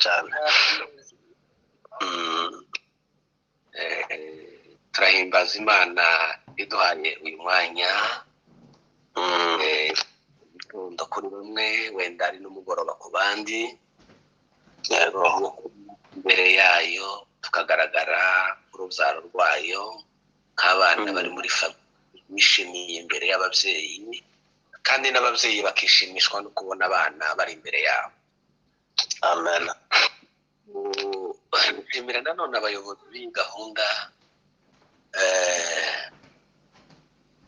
cyane. Turahimbaza Imana iduhaye uyu mwanya kuri bamwe wenda ari n'umugoroba ku bandi imbere yayo tukagaragara urubyaro rwayo nk'abana bari muri bishimiye imbere y'ababyeyi kandi n'ababyeyi bakishimishwa no kubona abana bari imbere yabo. Amen. Nshimira nanone abayobozi b'iyi gahunda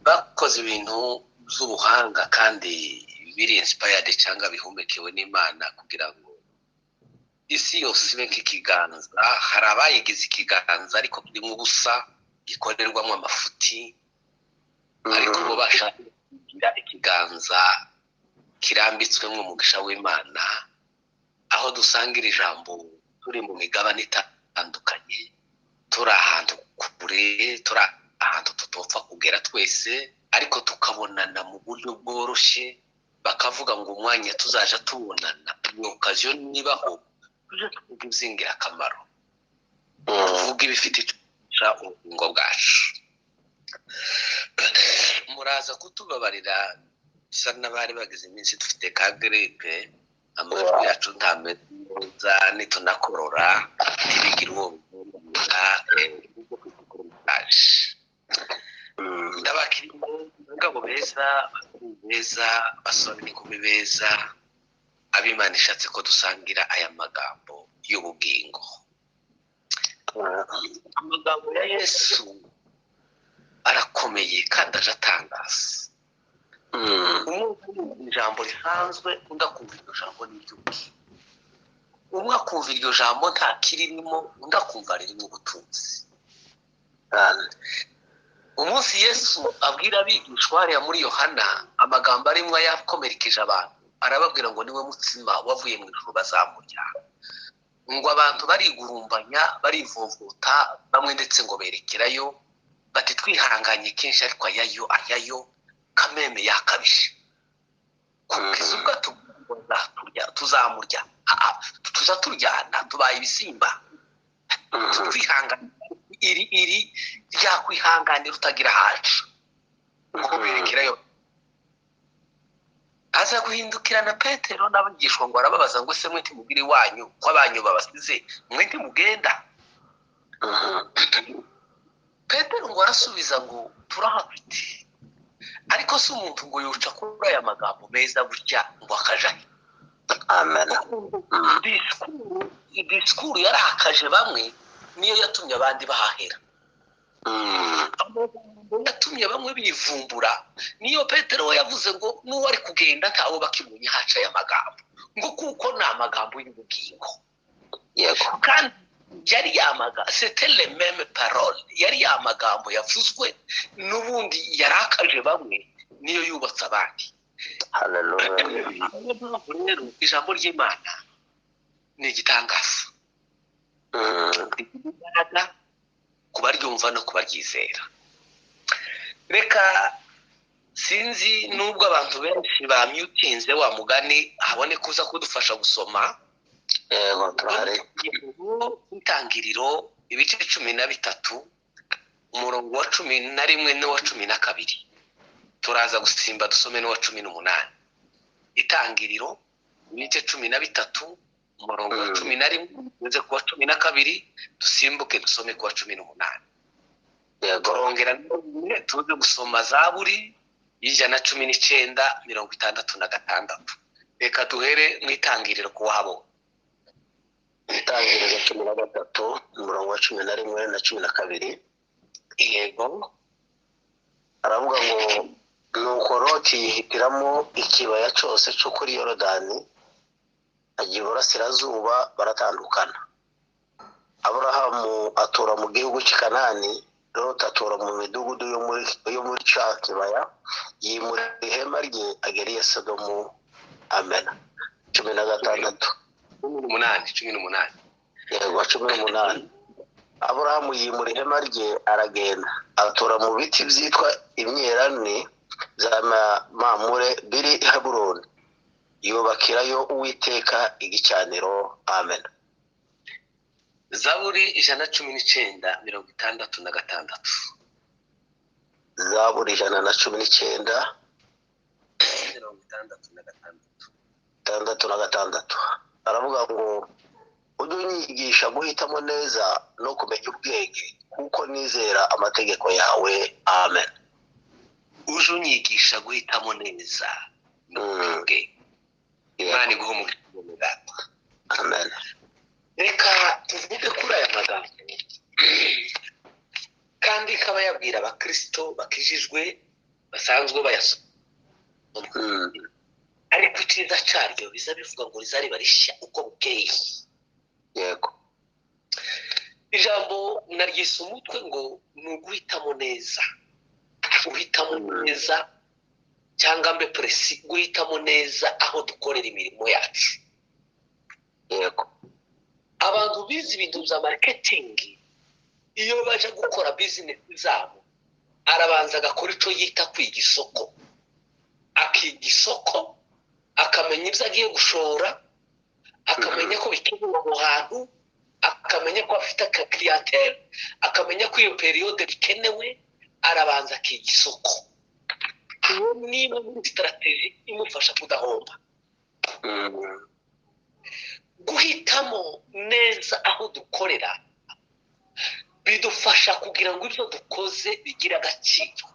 bakoze ibintu z'ubuhanga kandi biri inspired cyangwa bihumekewe n'Imana kugira ngo isi yose ibe nk'ikiganza. Hari abayigize ikiganza ariko kirimo ubusa gikorerwamo amafuti, ariko bo bashaka kugira ikiganza kirambitswemo umugisha w'Imana, aho dusangira ijambo turi mu migabane itandukanye, turi ahantu kure, turi ahantu tutopfa kugera twese, ariko tukabonana mu buryo bworoshye. Bakavuga ngo umwanya tuzaja tubonana ni okaziyo nibaho tuje tuvuga iby'ingirakamaro, tuvuga ibifite icyo ubugingo bwacu. Muraza kutubabarira bisa n'abari bagize iminsi dufite ka gripe, amajwi yacu ntameze neza, nitunakorora ntibigire uwo bugenda ndabakirimo ngabo beza, beza, basore n'inkumi beza, ab'Imana ishatse ko dusangira aya magambo y'ubugingo. Amagambo ya Yesu arakomeye kandi aje atangaza. Ijambo risanzwe undi akumva iryo jambo n'iry'ubugingo, umwe akumva iryo jambo nta kiririmo, undi akumva ririmo ubutunzi. Umunsi Yesu abwira abigishwa hariya muri Yohana, amagambo arimo yakomerekeje abantu, arababwira ngo niwe mutsima wavuye mu ijuru bazamurya. Ngo abantu barigurumbanya, barivovota, bamwe ndetse ngo berekerayo bati twihanganye kenshi, ariko ayayo kameme yakabije. Kugeza ubwo tuzamurya, tuza turyana, tubaye ibisimba. Twihanganye iri ryakwihanganira utagira hacu. Ngo berekerayo aza guhindukira na Petero n'abigishwa ngo arababaza ngo se mwe ntimubwire iwanyu ko abanyu babasize, mwe ntimugenda? Petero ngo arasubiza ngo turahafite. Ariko si umuntu ngo yuca kuri aya magambo meza gutya ngo akajahe. Amen. Disikuru yarakaje bamwe, niyo yatumye abandi bahahera. Yatumye bamwe bivumbura, niyo Petero we yavuze ngo n'uwo ari kugenda ntawe bakimunye haca aya magambo, ngo kuko ni amagambo y'ubugingo. Yego. Kandi yari yamaga c'était les mêmes paroles, yari yamagambo yavuzwe n'ubundi yarakaje bamwe, niyo yubatse abandi. Hallelujah. Ijambo ry'Imana ni igitangaza, imbaraga kubaryumva no kubaryizera. Reka sinzi nubwo abantu benshi bamyutinze wa mugani habone kuza kudufasha gusoma. Yego turahari. Intangiriro ibice 13 umurongo wa 11 n'uwa 12. Turaza gusimba dusome n'uwa 18. Intangiriro ibice 13 umurongo wa 11 uze kuwa 12, dusimbuke dusome kuwa 18. Yego. Rongera tuze gusoma Zaburi 119:66. Reka duhere mu itangiriro kuwabo. Itangiriro 13 umurongo wa 11 na 12. Yego. Aravuga ngo nuko Loti yihitiramo ikibaya cyose cyo kuri Yorodani, ajya iburasirazuba, baratandukana. Aburahamu atura mu gihugu cy'i Kanani, Loti atura mu midugudu yo muri cya kibaya, yimura ihema rye agera i Sodomu. Amen. 16. 18. Yego 18. Aburahamu yimura ihema rye aragenda, atura mu biti byitwa imyerane za Mamure biri i Heburoni, yubakirayo Uwiteka igicaniro. Amen. Zaburi 119:66. Zaburi 119:66. 66 aravuga ngo ujye unyigisha guhitamo neza no kumenya ubwenge kuko nizera amategeko yawe. Amen. Uje unyigisha guhitamo neza n'ubwenge. Imana iguhe umugisha. Amen. Reka tuvuge kuri aya magambo kandi ikaba yabwira abakristo bakijijwe basanzwe bayasoma. Ariko icyiza cyaryo biza bivuga ngo rizariba rishya uko bukeye. Yego. Ijambo naryise umutwe ngo ni uguhitamo neza. Guhitamo neza cyangwa mbe presi guhitamo neza aho dukorera imirimo yacu. Yego. Abantu bize ibintu bya marketing iyo baje gukora business zabo arabanza agakora icyo yita kwiga isoko. Akiga isoko akamenya ibyo agiye gushora, akamenya ko bikenewe aho hantu, akamenya ko afite clientele, akamenya ko iyo periode bikenewe, arabanza akiga isoko. Iyo niba muri strategy imufasha kudahomba. Guhitamo neza aho dukorera bidufasha kugira ngo ibyo dukoze bigire agaciro.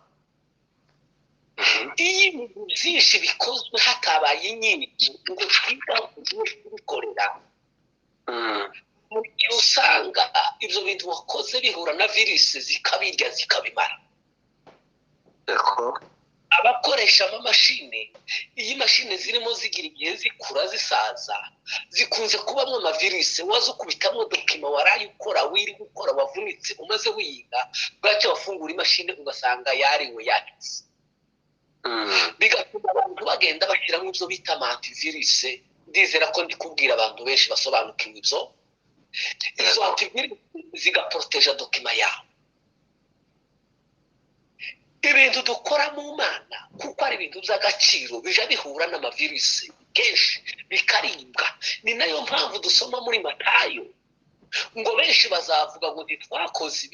Iyo ibintu byinshi bikozwe hatabaye inyinshi ngo twiga kubikorera, mu gihe usanga ibyo bintu wakoze bihura na virusi zikabirya zikabimara. Abakoresha amamashini, iyi mashini zirimo zigira igihe zikura zisaza, zikunze kubamo amavirusi. Waza ukubitamo dokima waraye ukora, wiri gukora, wavunitse, umaze wiga, bwacyo wafungura imashini ugasanga yariwe yanditse. Bigatuma abantu bagenda bashyiramo ibyo bita antivirus. Ndizera ko ndi kubwira abantu benshi basobanukiwe ibyo. Izo antivirus zigaproteja dokima yawe. Ibintu dukora mu Mana kuko ari ibintu by'agaciro bija bihura n'amavirusi kenshi bikaribwa. Ni nayo mpamvu dusoma muri Matayo ngo benshi bazavuga ngo ntitwakoze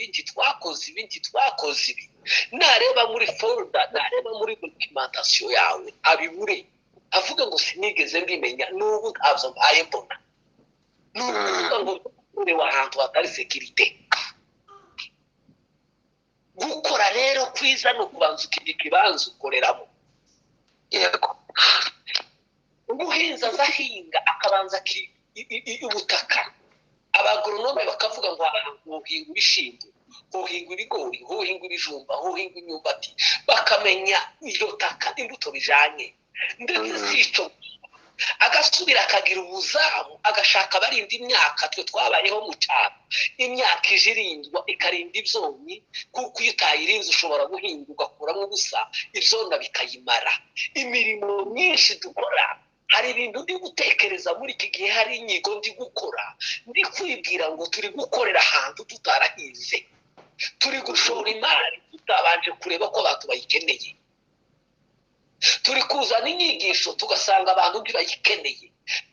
ibi. Nareba muri folder, nareba muri documentation yawe abibure, avuga ngo sinigeze mbimenya n'ubu ntabyo mbaye mbona. N'uvuga ngo uri ahantu hatari security. Gukora rero kwiza no kubanza ikibanza ukoreramo. Yego. Umuhinzi azahinga akabanza ubutaka. Abagoronome bakavuga ngo uhinga ibishyimbo, uhinga ibigori, uhinga ibijumba, uhinga imyumbati, bakamenya iryo taka imbuto bijanye. Ndetse sico agasubira akagira ubuzamu, agashaka abarinda imyaka. Twe twabayeho mu cyaro, imyaka ijirindwa ikarinda ibyonnyi, kuko iyo utayirinze ushobora guhinga ugakuramo ubusa, ibyonna bikayimara. Imirimo myinshi dukora, hari ibintu ndi gutekereza muri iki gihe, hari inyigo ndi gukora, ndi kwibwira ngo turi gukorera ahantu tutarahize, turi gushora imari tutabanje kureba ko abantu bayikeneye. Turi kuzana inyigisho tugasanga abantu ntibayikeneye.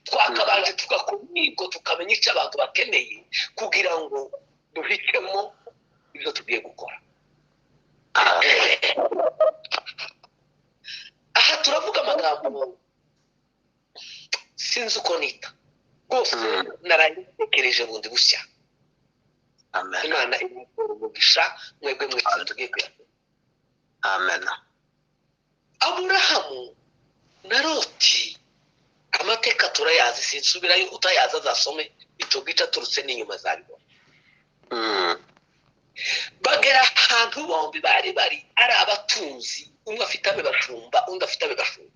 Twakabanje tugakora inyigo tukamenya icyo abantu bakeneye kugira ngo duhitemo ibyo tugiye gukora. Aha turavuga amagambo sinzi uko nita rwose, narayitekereje bundi bushya. Imana umugisha mwebwe mwese tugiye kuyakora. Amen. Aburahamu na Loti amateka turayazi, sinsubirayo, utayaza azasome icyo gice turutse n'inyuma zabibona. Bagera ahantu bombi bari ari abatunzi, umwe afite abashumba undi afite abashumba,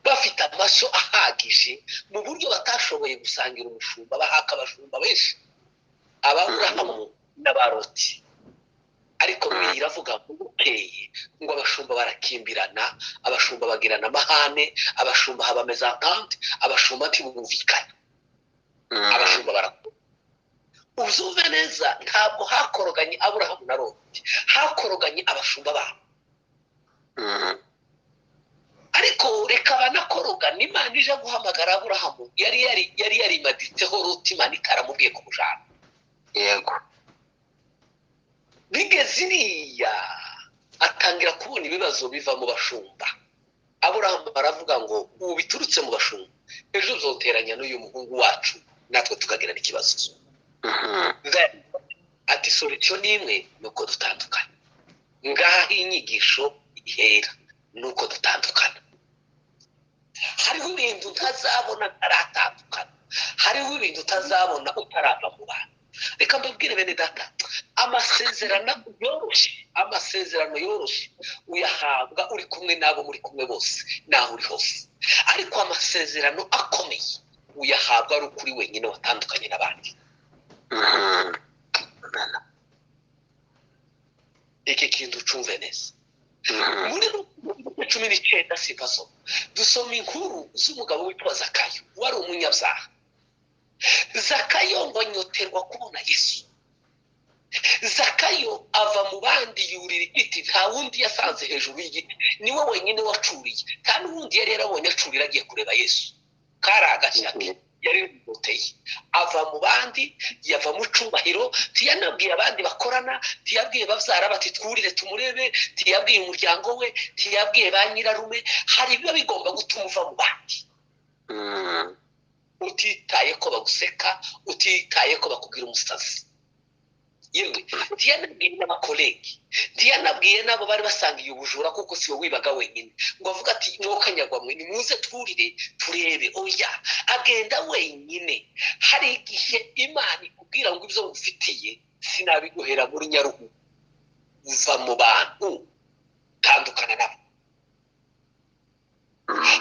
bafite amashyo ahagije mu buryo batashoboye gusangira umushumba, bahaka abashumba benshi, Aburahamu n'aba Loti. Ariko biravuga ngo bukeye ngo abashumba barakimbirana, abashumba bagirana amahane, abashumba haba mezantante, abashumba ntibumvikana, abashumba barakora. Uzuve neza, ntabwo hakoroganye Aburahamu na Loti, hakoroganye abashumba babo. ariko reka banakoroga n'Imana ije guhamagara Aburahamu yari yarimaditseho Loti Imana ikaramubwiye kumujana. yego Bigeze iriya atangira kubona ibibazo biva mu bashumba. Aburahamu aravuga ngo ubu biturutse mu bashumba, ejo uzoteranya n'uyu muhungu wacu natwe tukagirana ikibazo. Ati solution n'imwe nuko dutandukana. Ngaho inyigisho ihera nuko dutandukana. Hariho ibintu utazabona taratandukana, hariho ibintu utazabona utarava mu bantu. Reka mbabwire bene data, amasezerano yoroshe uyahabwa uri kumwe n'abo muri kumwe bose naho uri hose, ariko amasezerano akomeye uyahabwa ari ukuri wenyine watandukanye n'abandi. Iki kintu ucumve neza. Muri 19 sipaso dusoma inkuru z'umugabo witwa Zakayo wari umunyabyaha. Zakayo ngo anyoterwa kubona Yesu. Zakayo ava mu bandi yurira igiti, nta wundi yasanze hejuru y'igiti, niwe wenyine wacuriye, kandi uwundi yari yarabonye acurira agiye kureba Yesu. Kari agashyake yari muteye. Ava mu bandi, yava mu cubahiro, tiyanabwiye abandi bakorana, tiyabwiye bavyara bati twurire tumurebe, tiyabwiye umuryango we, tiyabwiye ba nyirarume. Hari biba bigomba gutuma uva mu bandi. Utitaye ko baguseka, utitaye ko bakubwira umusazi. Yewe tiyanabwiye n'abakolegi, tiyanabwiye nabo bari basangiye ubujura kuko siwe wibaga wenyine, ngo avuga ati mwokanyagwa mwe nimuze twurire turebe. Oya, agenda wenyine. Hari igihe Imana ikubwira ngo ibyo ngufitiye sinabiguhera muri nyaruhu, uva mu bantu, tandukana nabo.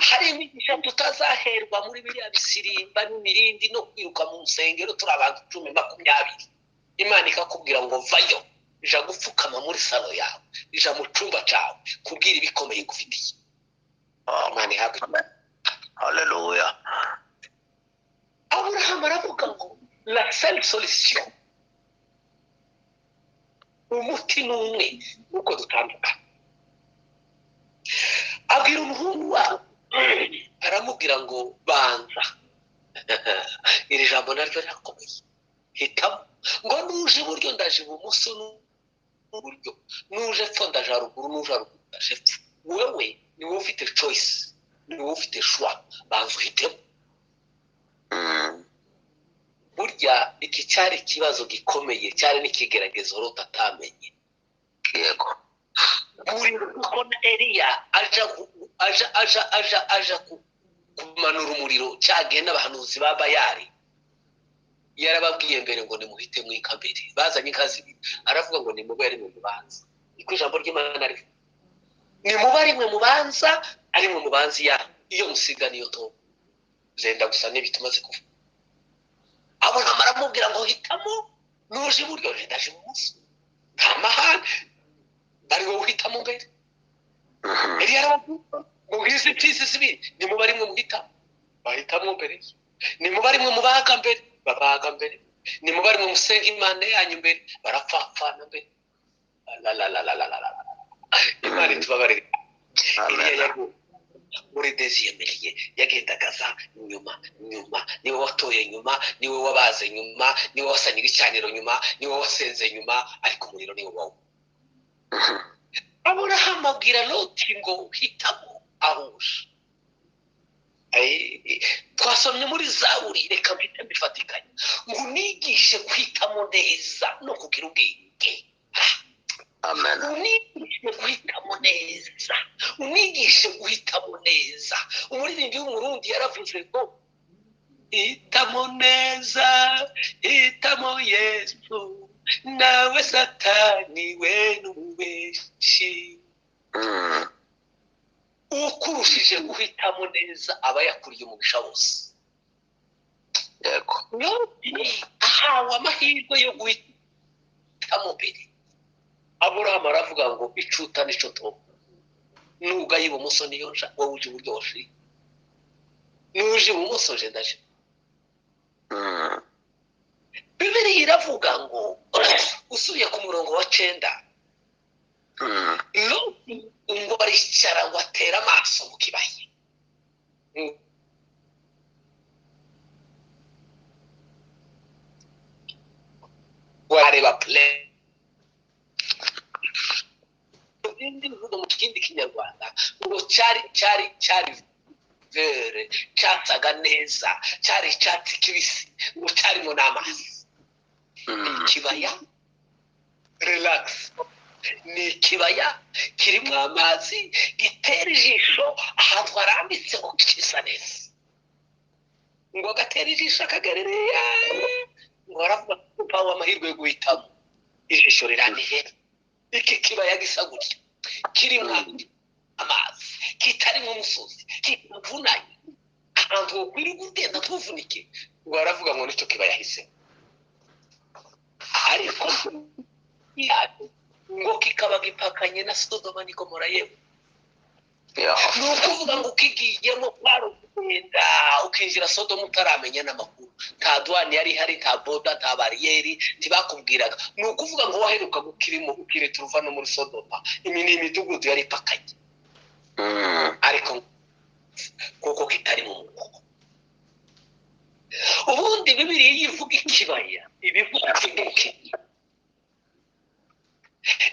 Hari imigisha tutazaherwa muri biriya bisirimba n'imirindi no kwiruka mu nsengero turi abantu 10, 20. Imana ikakubwira ngo vayo, ija gupfukama muri salo yawe, ija mu cumba cawe, kubwira ibikomeye ngufitiye. Imana ihabwe. haleluya. Aburahamu aravuga ngo la seule solution, umuti n'umwe nuko dutandukana. Abwira umuhungu wawe, aramubwira ngo banza. Iri jambo naryo rirakomeye. Hitamo ngo nuje iburyo ndaje ibumoso, n'uburyo nuje epfo ndaje haruguru, nuje haruguru ndaje epfo. Wewe ni wowe ufite choice, ni wowe ufite choix. Banza uhitemo. Burya iki cyari ikibazo gikomeye, cyari n'ikigeragezo Loti atamenye. Yego Muri kubona Eliya aja kumanura umuriro cyagiye n'abahanuzi ba Bayali. Yarababwiye mbere ngo nimuhite mwika mbere, bazanye inka zibiri, aravuga ngo nimube ari mu mubanza. Iko ijambo ry'Imana rivuga nimube ari mu mubanza, ari mu mubanzi ya iyo musiga niyo to zenda gusa n'ibitumaze kuvuga. Aburahamu aramubwira ngo hitamo, nuje iburyo ndaje ibumoso, nta mahane, bari wowe uhitamo mbere. Eliya aravuga ngo ngize impfizi zibiri, nimube ari mu muhitamo, bahitamo mbere. Nimube ari mu mubaga mbere, babaga mbere. Nimube ari mu musenga Imana yanyu mbere, barapfapfana mbere. Imana itubabarire. Muri deziyemeriye yagendagaza nyuma, niwe watoye nyuma, niwe wabaze nyuma, niwe wasanye ibicaniro nyuma, niwe wasenze nyuma, ariko umuriro niwe wowe. Aburahamu abwira Loti ngo hitamo ahuje. Twasomye muri Zaburi, reka mpite mbifatikanya, ngo unigishe guhitamo neza no kugira ubwenge. amen. Unigishe guhitamo neza, unigishe guhitamo neza. Umuririmbyi w'umurundi yaravuze ngo hitamo neza, hitamo Yesu, nawe Satani we n'umubeshi. Ukurushije guhitamo neza aba yakuriye umugisha wose. Yego ahawe amahirwe yo guhitamo mbere. Aburahamu aravuga ngo icuta nico to, nuga ibumoso niyo nja, wowe uje iburyo washi, nuje ibumoso je ndaje. Bibiliya iravuga ngo usubiye ku murongo wa 9, ngo aricara ngo atera amaso mu kibaya wareba play indi mvugo mu kindi kinyarwanda ngo cyari vere cyatsaga neza cyari cyatsi kibisi ngo cyarimo n'amazi kibaya relax ni kibaya kirimo amazi gitera ijisho ahantu harambitse ngo kisa neza ngo gatera ijisho akagarerera ngo aravuga ko amahirwe yo guhitamo ijisho riraniye iki kibaya gisa gutya kirimo amazi kitari mu musozi kitavunanye ahantu kwiri gutenda tuvunike ngo aravuga ngo nicyo kibaya hise ariko ngo kikaba gipakanye na Sodoma ni Gomora yewe nukuvuga ngo kigiyemo kwarugenda ukinjira Sodoma utaramenya n'amakuru nta douane yari hari nta boda nta barriere ntibakubwiraga nukuvuga ngo waheruka gukirimo ukire turuva no muri Sodoma imini imidugudu yari pakanye ariko koko kitari mu muko ubundi Bibiliya yivuga ikibaya ibivuga iki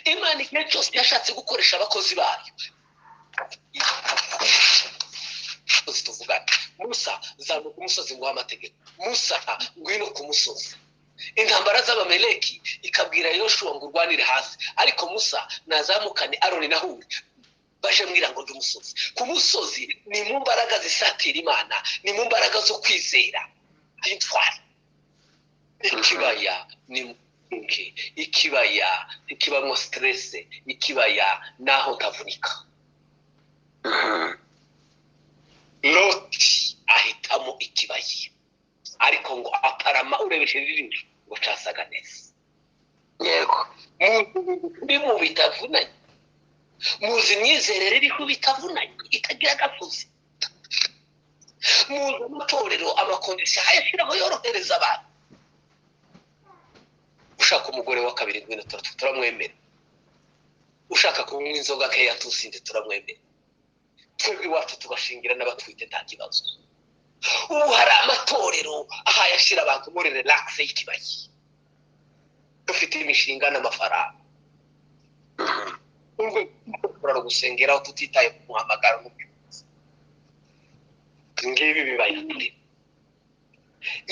Imana igihe cyose yashatse gukoresha abakozi bayo tuvuga Musa zamuka umusozi ngo amategeko Musa ngwino ku musozi intambara z'abameleki ikabwira Yoshua ngo urwanire hasi ariko Musa nazamukane Aroni na Huri baje mwira ngo ndumusozi ku musozi ni mu mbaraga zisatira Imana ni mu mbaraga zo kwizera ayitwara ikibaya ni ikibaya ikibamo stress ikibaya naho tavunika Loti ahitamo ikibaya ariko ngo aparama urebesheje ijisho ngo casaga neza yego mu bitavunanye muzi imyizerere iriho bitavunanye itagira gafuzi muzi amatorero amakondisiyo ayashyiraho yorohereza abantu ushaka umugore wa kabiri ngwino turamwemera ushaka kunywa inzoga keya tusinde turamwemera twebwe iwacu tubashingira n'abatwite nta kibazo ubu hari amatorero aha yashyira abantu muri relax y'ikibaya dufite imishinga n'amafaranga ubwo turara gusengera aho tutitaye ku muhamagaro ngibi bibaya turi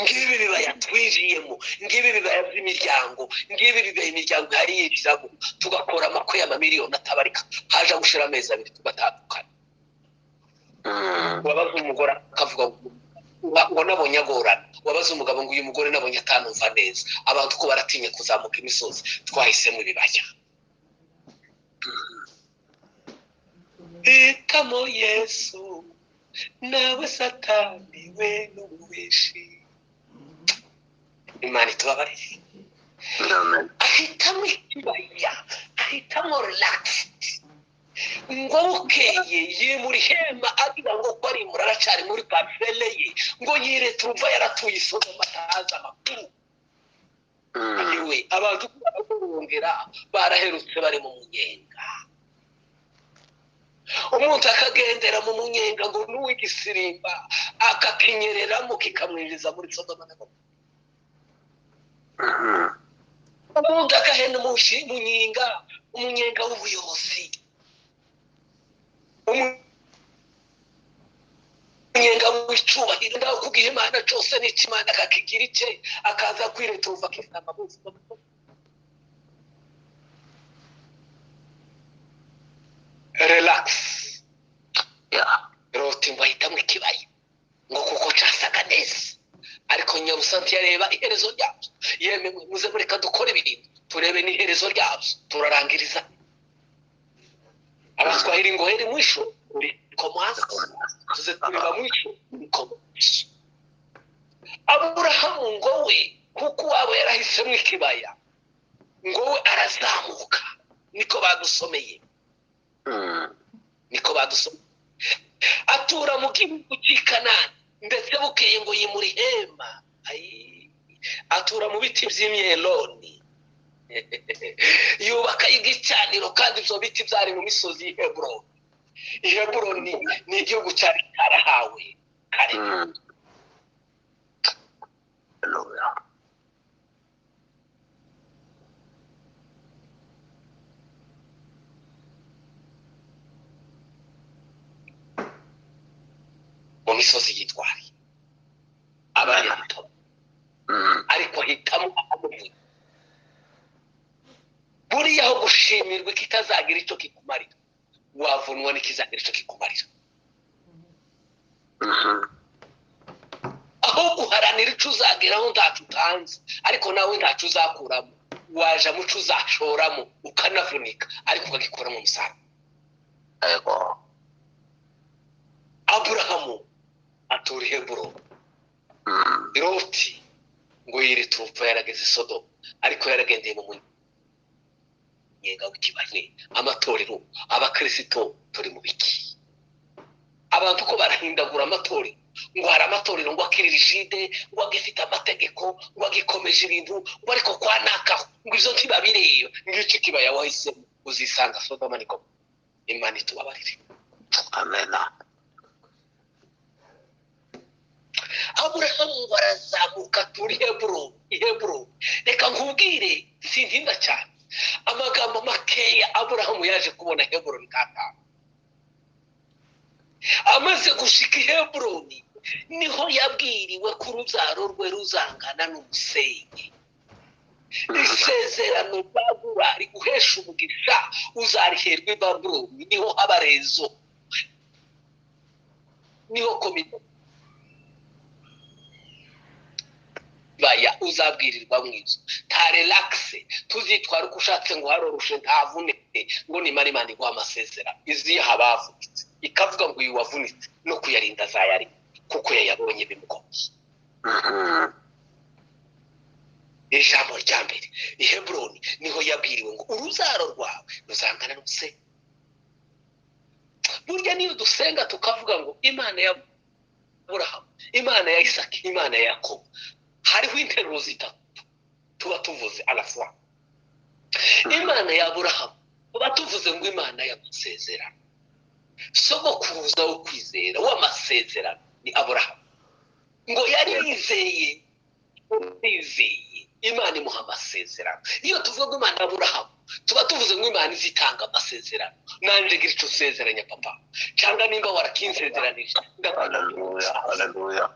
ngibi bibaya twinjiyemo ngibi bibaya by'imiryango ngibi bibaya imiryango hari yijabo tugakora amakwe y'amamiliyoni atabarika haje gushira amezi abiri tugatandukana wabaza umugore akavuga ngo nabonye agorana wabaza umugabo ngo uyu mugore nabonye atanumva neza abantu ko baratinya kuzamuka imisozi twahisemo ibibaya hitamo Yesu nawe Satani we n'ububeshi Imana itubabarire ahitamo ikibaya ahitamo relaxed ngo bukeye yimuri hema agira ngo ko ari muraracari muri parcelle ye ngo yire tuva yaratuye Sodoma ataza amakuru niwe abantu barongera baraherutse bari mu munyenga umuntu akagendera mu munyenga ngo n'uwigisirimba akakinyereramo kikamwinjiza muri Sodoma na Gomora umuntu akahenda umunyenga w'ubuyobozi umunyenga w'icubahiro ndaho kugiha Imana cyose n'ikimana akakigira icye akaza kwiretuva akisama bose relax Loti ngo ahitamo ikibaya ngo kuko casaga neza ariko Nyabusanti yareba iherezo ryabyo yeme muze mureka dukore ibintu turebe n'iherezo ryabyo turarangiriza abatwahira ngo heri mwisho uri komanza tuze tureba mwisho komanza Aburahamu ngo we kuko wabo yarahisemo ikibaya ngo we arazamuka niko badusomeye atura mu gihugu cy'Ikanani ndetse bukeye ngo yimuri hema atura mu biti by'imyeloni yubaka y'igicaniro kandi ibyo biti byari mu misozi y'Heburoni. Heburoni ni igihugu cyari cyarahawe kare. mu misozi yitwari abari bato ariko hitamo amuvuye buriya aho gushimirwa kitazagira icyo kikumarira wavunwa n'ikizagira icyo kikumarira aho guharanira icyo uzageraho ntacyo utanze ariko nawe ntacyo uzakuramo waje muco uzashoramo ukanavunika ariko ukagikuramo umusaruro. Yego. Aburahamu atura i Heburoni. Loti ngo yiri turupa yarageze Sodomu ariko yaragendeye mu munyenga w'ikibane. Amatorero abakristo turi mu biki abantu ko barahindagura amatorero ngo hari amatorero ngo akiririshide ngo agifite amategeko ngo agikomeje ibintu ngo ariko kwanakaho ngo izo ntibabireba ngicyo kibaya wahisemo uzisanga Sodoma niko Imana itubabarire. Amen. Aburahamu barazamuka turi Heburoni. Reka nkubwire sintinda cyane amagambo makeya. Aburahamu yaje kubona Heburoni kata amaze gushika Heburoni niho yabwiriwe ko urubyaro rwe ruzangana n'umusenyi. Isezerano babura riguhesha umugisha uzariherwa i Babuloni niho abarezo niho komite baya uzabwirirwa mwizo ta relaxe tuzitwara uko ushatse ngo harorushe ntavunike ngo nimara Imana iguha amasezerano izi habavunitse ikavuga ngo uyu wavunitse no kuyarinda azayari kuko yayabonye bimugoye. Ijambo rya mbere i Heburoni niho yabwiriwe ngo urubyaro rwawe ruzangana n'umusenyi. Burya niyo dusenga tukavuga ngo Imana ya Aburahamu, Imana ya Isaki, Imana ya Yakobo, hariho interuro zitatu tuba tuvuze alafwa. Imana ya Aburahamu tuba tuvuze ngo Imana y'amasezerano. Sogokuruza wo kwizera w'amasezerano ni Aburahamu ngo yari yizeye Imana imuha amasezerano. Iyo tuvuga ngo Imana Aburahamu tuba tuvuze ngo Imana izitanga amasezerano. Nanje gira icyo usezeranya papa cyangwa nimba warakinsezeranije. Haleluya.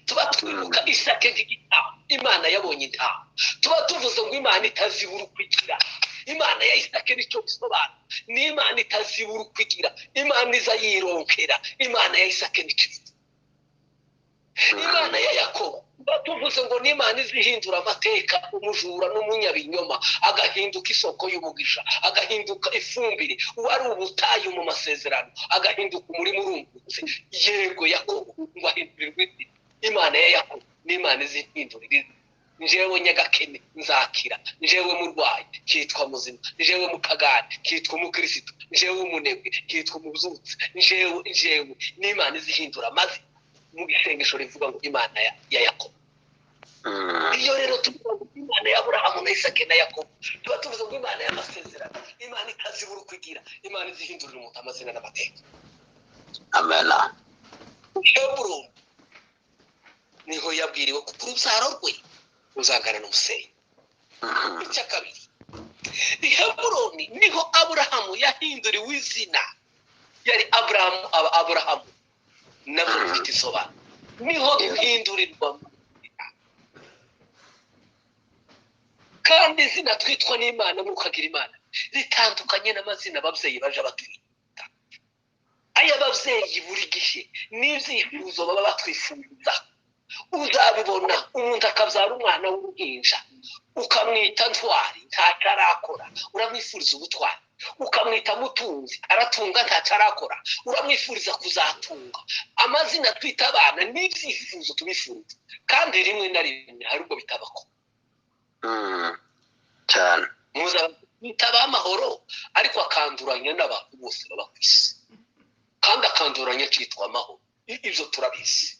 Tuba twibuka Isake nk'igitabo Imana yabonye intama. Tuba tuvuze ngo Imana itazibura ukwigira. Imana ya Isake nicyo bisobanura ni Imana itazibura ukwigira. Imana iza yironkera. Imana ya Isake nicyo. Imana ya Yakobo batuvuze ngo ni Imana izihindura amateka umujura n'umunyabinyoma agahinduka isoko y'umugisha agahinduka ifumbire wari ubutayu mu masezerano agahinduka umurimo urumbutse. Yego Yakobo ngo ahindurirwe. Imana ya Yakobo ni Imana izihindurira. Njewe nyagakene nzakira, njewe murwayi kitwa muzima, njewe mupagani kitwa umukristo, njewe umunebwe kitwa umuzutse, njewe ni Imana izihindura maze mu isengesho rivuga ngo Imana ya Yakobo. Iyo rero tuvuga ngo Imana ya Aburahamu na Isake na Yakobo tuba tuvuze ngo Imana y'amasezerano. Imana itazibura kwigira. Imana izihindurira umuntu amazina n'amateka. Amen. Heburoni niho yabwiriwe ko urubyaro rwe ruzangana n'umusenyi. Icya kabiri i Heburoni niho Aburahamu yahinduriwe izina. Yari Aburahamu nabwo bifite isobanuro. Niho duhindurirwa kandi izina twitwa n'Imana mukagira Imana ritandukanye n'amazina ababyeyi baje batwita. Aya babyeyi buri gihe n'ibyifuzo baba batwifuza. Uzabibona umuntu akabyara umwana w'uruhinja ukamwita Ntwari ntacyo arakora uramwifuriza ubutwari. Ukamwita Mutunzi aratunga ntacyo arakora uramwifuriza kuzatunga. Amazina twita abana n'ibyifuzo tubifuza kandi rimwe na rimwe hari ubwo bitabako cyane. Bitaba amahoro ariko akanduranya n'abantu bose baba ku isi kandi akanduranya cyitwa amahoro. Ibyo turabizi.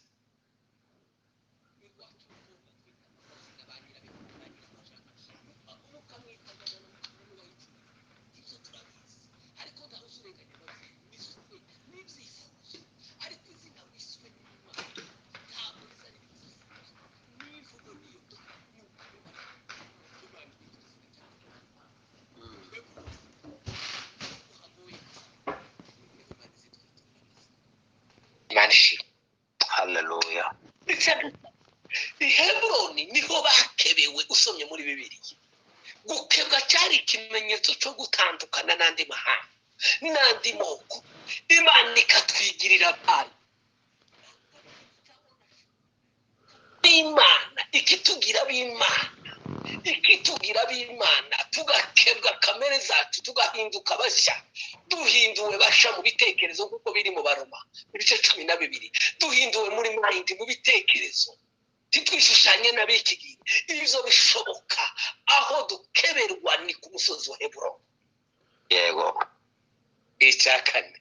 imana ishimwe. haleluya. I Heburoni niho bakebewe. Usomye muri Bibiliya, gukebwa cyari ikimenyetso cyo gutandukana n'andi mahanga n'andi moko. Imana ikatwigirira abana b'Imana, ikitugira b'Imana, tugakebwa kamere zacu, tugahinduka bashya, duhinduwe basha mu bitekerezo kuko biri mu Baroma ibice 12. Duhinduwe muri mind, mu bitekerezo, titwishushanye n'abiki gihe. Ibyo bishoboka aho dukeberwa ni ku musozi wa Heburoni. Yego. Icyakane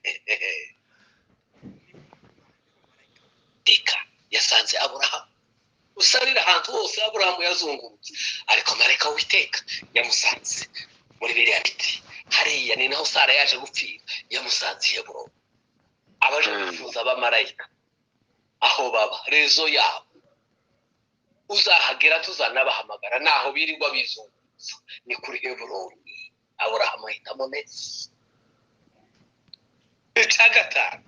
Eka yasanze Aburahamu. Usarira ahantu hose Aburahamu yazungurutse, ariko marayika w'Uwiteka yamusanze muri biriya biti. Hariya ni naho Sara yaje gupfira, yamusanze i Heburoni. Abaje bifuza abamarayika aho baba, rezo yabo uzahagera tuzanabahamagara, naho birirwa bizungurutsa ni kuri Heburoni. Aburahamu ahitamo neza. Icyagatanu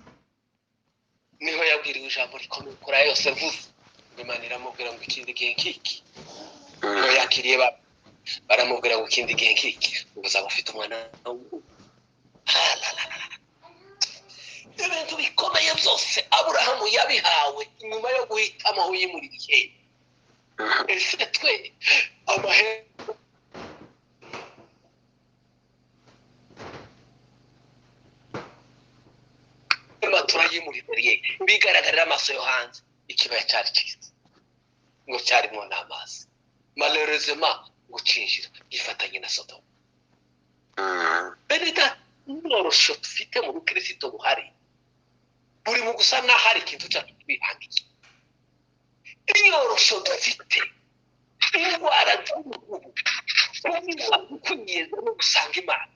niho yabwiriwe ijambo rikomeye kuri ayo yose vuze. Imana iramubwira ngo ikindi gihe nk'iki, ngo yakiriye baramubwira ngo ikindi gihe nk'iki uzaba ufite umwana w'umuhungu. Ibintu bikomeye byose Aburahamu yabihawe nyuma yo guhitamo aho yimuriye. Ese twe amahema turayimuriye, bigaragarira amaso yo hanze. Ikibaya cyari cyiza ngo cyarimo n'amazi, malheureusement gucinjira gifatanye na Sodoma. Benita n'orosho dufite mu Kristo buhari buri mu gusa naho hari ikintu cyacu twihangiye. Inyorosho dufite indwara z'uruhu, kunyeza no gusanga Imana,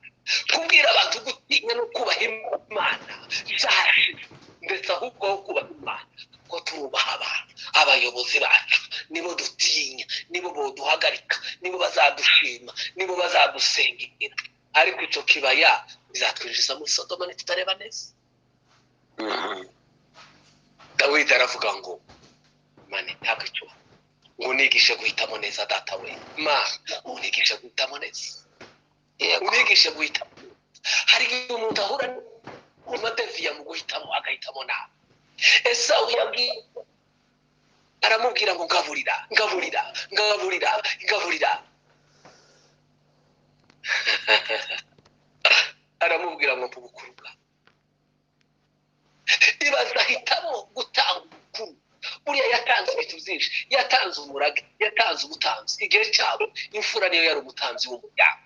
kubwira abantu gutinya no kubaha Imana zashize, ndetse ahubwo aho kubaha Imana ko turubaha abantu. Abayobozi bacu nibo dutinya, nibo boduhagarika, nibo bazadushima, nibo bazadusengera. Ariko icyo kibaya bizatwinjiza muri Sodoma nitutareba neza. Dawidi aravuga ngo Imana ntabwo icyo ngo unigishe guhitamo neza data we. Mana unigishe guhitamo neza, unigishe guhitamo. Hari igihe umuntu ahura n'amadeviya mu guhitamo agahitamo nabi. Esawu yabwiye aramubwira ngo ngaburira. Aramubwira ngo mpubukuruka. Ibaza ahitamo gutanga ubukuru. Buriya yatanze ibintu byinshi, yatanze umurage, yatanze ubutanzi. Igihe cyabo imfura niyo yari umutanzi w'umuryango.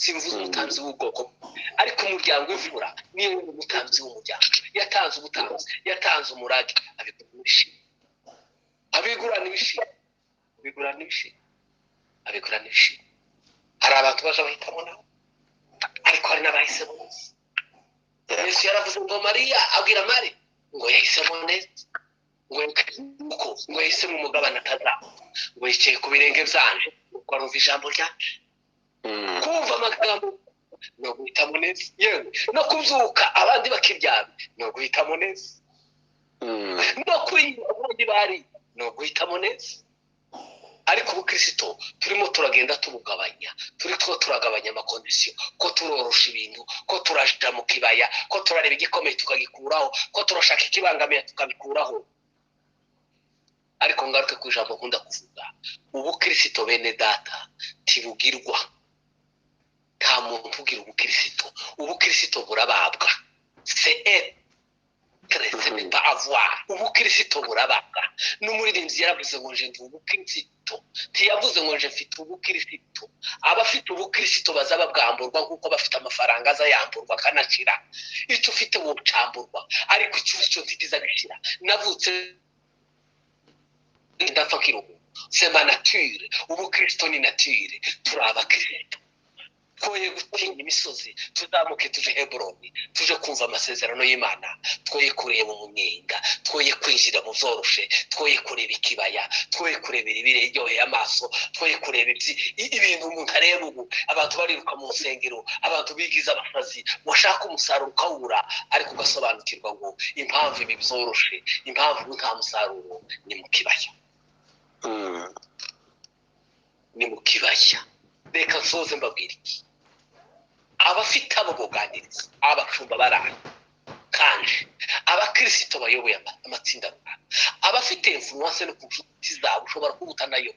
Simvuze umutanzi w'ubwoko, ariko umuryango w'imfura niyo yari umutanzi w'umuryango. Yatanze ubutanzi, yatanze umurage, abigurana ibishimwe. Hari abantu baje bahitamo nabo, ariko hari n'abahisemo neza. Yesu yaravuze ngo Mariya abwira Mari ngo yahisemo neza, ngo yahisemo umugabane atazaba, ngo yicaye ku birenge byanje, ngo arumva ijambo ryacu. Kumva amagambo no guhitamo neza, yewe no kubyuka abandi bakiryama no guhitamo neza, no kwiga abandi bari no guhitamo neza. Ariko ubukristo turimo turagenda tubugabanya, turagabanya amakondisiyo, ko turorosha ibintu, ko turaja mu kibaya, ko turareba igikomeye tukagikuraho, ko turashaka ikibangamiye tukabikuraho. Ariko ngaruke ku ijambo nkunda kuvuga, ubukristo bene data tibugirwa. Nta muntu ugira ubukristo burababwa. Ubukristo burababwa. N'umuririmbyi yaravuze ngo nje ndi ubukristo, ntiyavuze ngo nje mfite ubukristo. Abafite ubukristo bazaba bwamburwa nk'uko bafite amafaranga azayamburwa akanacira. Icyo ufite wocamburwa, ariko icyo ntikiza gishira. Navutse ndapfa kiruhu, c'est ma nature. Ubukristo ni nature. Turi abakristo, twoye gutinya misozi tuzamuke tuje Heburoni tuje kumva amasezerano y'Imana twoye kureba mu munyenga twoye kwinjira mu zoroshe twoye kureba ikibaya twoye kurebera ibiryoheye amaso twoye kureba ibintu umuntu areba ubu abantu bariruka mu nsengero abantu bigize abasazi washaka umusaruro ukawura ariko ugasobanukirwa ngo impamvu ibi byoroshe impamvu nta musaruro ni mu kibaya ni mu kibaya reka nsoze mbabwira iki abafite abo buganiriza abacumba barara kandi abakristo bayoboye amatsinda abafite influence no ku nshuti zabo ushobora kubuta nayo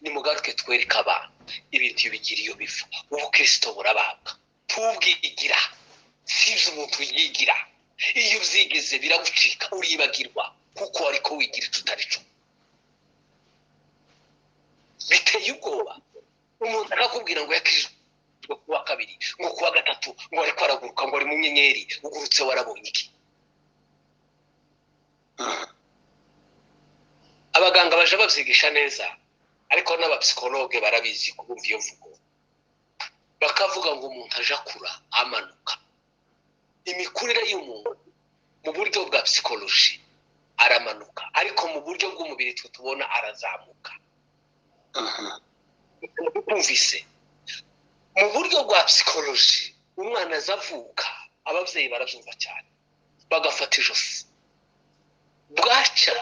nimugaruke twereka abantu ibintu bigira iyo biva ubukristo burababwa tubwigira sivyo umuntu yigira iyo byigeze biragucika uribagirwa kuko ariko wigira tutari cyo biteye ubwoba umuntu akakubwira ngo yakijwe kuwa kabiri ngo kuwa gatatu ngo ariko araguruka ngo ari mu nyenyeri ugurutse warabonye iki abaganga baje bavyigisha neza ariko n'abapsikologe barabizi kubumva iyo mvugo bakavuga ngo umuntu aje akura amanuka imikurire y'umuntu mu buryo bwa psychology aramanuka ariko mu buryo bw'umubiri tubona arazamuka kumvise mu buryo bwa psychology umwana azavuka abavyeyi baravyumva cyane bagafata ijosi bwaca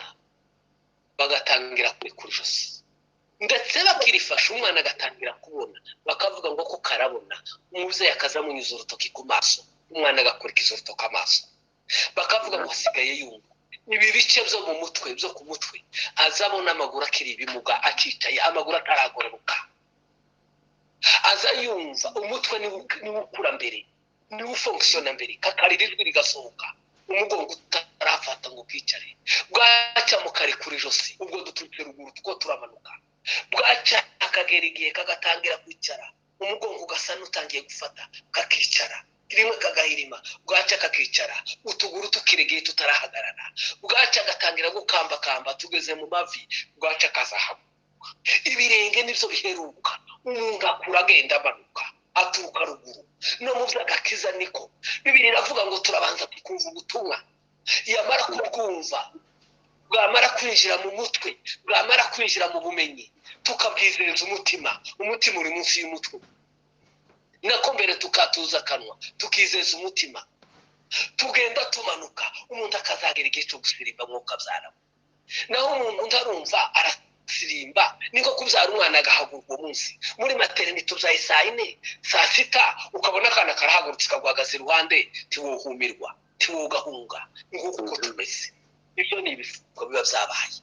bagatangira kuri ijosi ndetse bakirifasha umwana agatangira kubona bakavuga ngo ko karabona umuvyeyi akazamunyuza urutoki ku maso umwana agakurikiza urutoki amaso bakavuga ngo asigaye yumva ibi bice byo mu mutwe byo ku mutwe azabona amaguru akiri bimuga akicaye amaguru ataragoroka aza yumva umutwe ni ukura mbere ni ufunctiona mbere kakaririjwe rigasohoka umugongo utarafata ngo kwicare bwaca mu kare kuri josi ubwo duturutse ruguru tuko turamanuka bwaca akagera igihe kagatangira kwicara umugongo ugasa n'utangiye gufata kakicara rimwe kagahirima bwaca kakicara utuguru tukiregeye tutarahagarara bwaca agatangira gukambakamba tugeze mu mavi bwaca kazahabu ibirenge nivyo biheruka umuntu akura agenda amanuka aturuka ruguru no mu vy'agakiza niko bibiri iravuga ngo turabanza tukumva ubutumwa yamara kubwumva bwamara kwinjira mu mutwe bwamara kwinjira mu bumenyi tukabwizereza umutima uri munsi y'umutwe nako mbere tukatuza akanwa tukizeza umutima tugenda tumanuka umuntu akazagera igihe cyo gusirimba mwuka byaramo naho umuntu ntarumva sirimba niko kubyara umwana agahagurwa uwo munsi muri maternity tuzaye saa 4 saa 6 ukabona akana karahagurutse kagwagaza iruhande tiwohumirwa tiwogahunga nguko uko tumeze ibyo ni ibifuko biba byabaye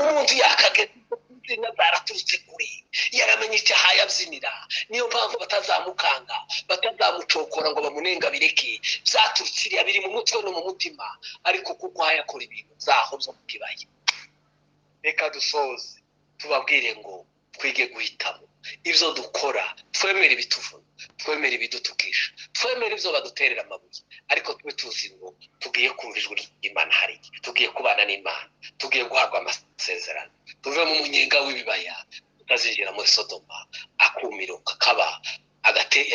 umuntu yakagera zina zaraturutse kuri yaramenye icyaha yabyinira niyo mpamvu batazamukanga batazamucokora ngo bamunenga bireke byaturutse biri mu mutwe no mu mutima ariko kuko hayakora ibintu zaho byo kibaya reka dusoze tubabwire ngo twige guhitamo ibyo dukora twemere ibituvuna twemere ibidutukisha twemere ibyo baduterera amabuye ariko tube tuzi ngo tugiye kumva ijwi ry'Imana hari tugiye kubana n'Imana tugiye guhabwa amasezerano tuve mu munyenga w'ibibaya tutazinjira muri Sodoma akumiro kakaba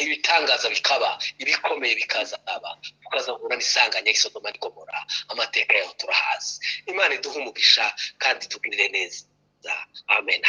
ibitangaza bikaba ibikomeye bikazaba tukazahura n'isanganya y'Isodoma n'Igomora amateka yaho turahazi Imana iduha umugisha kandi tugirire neza amen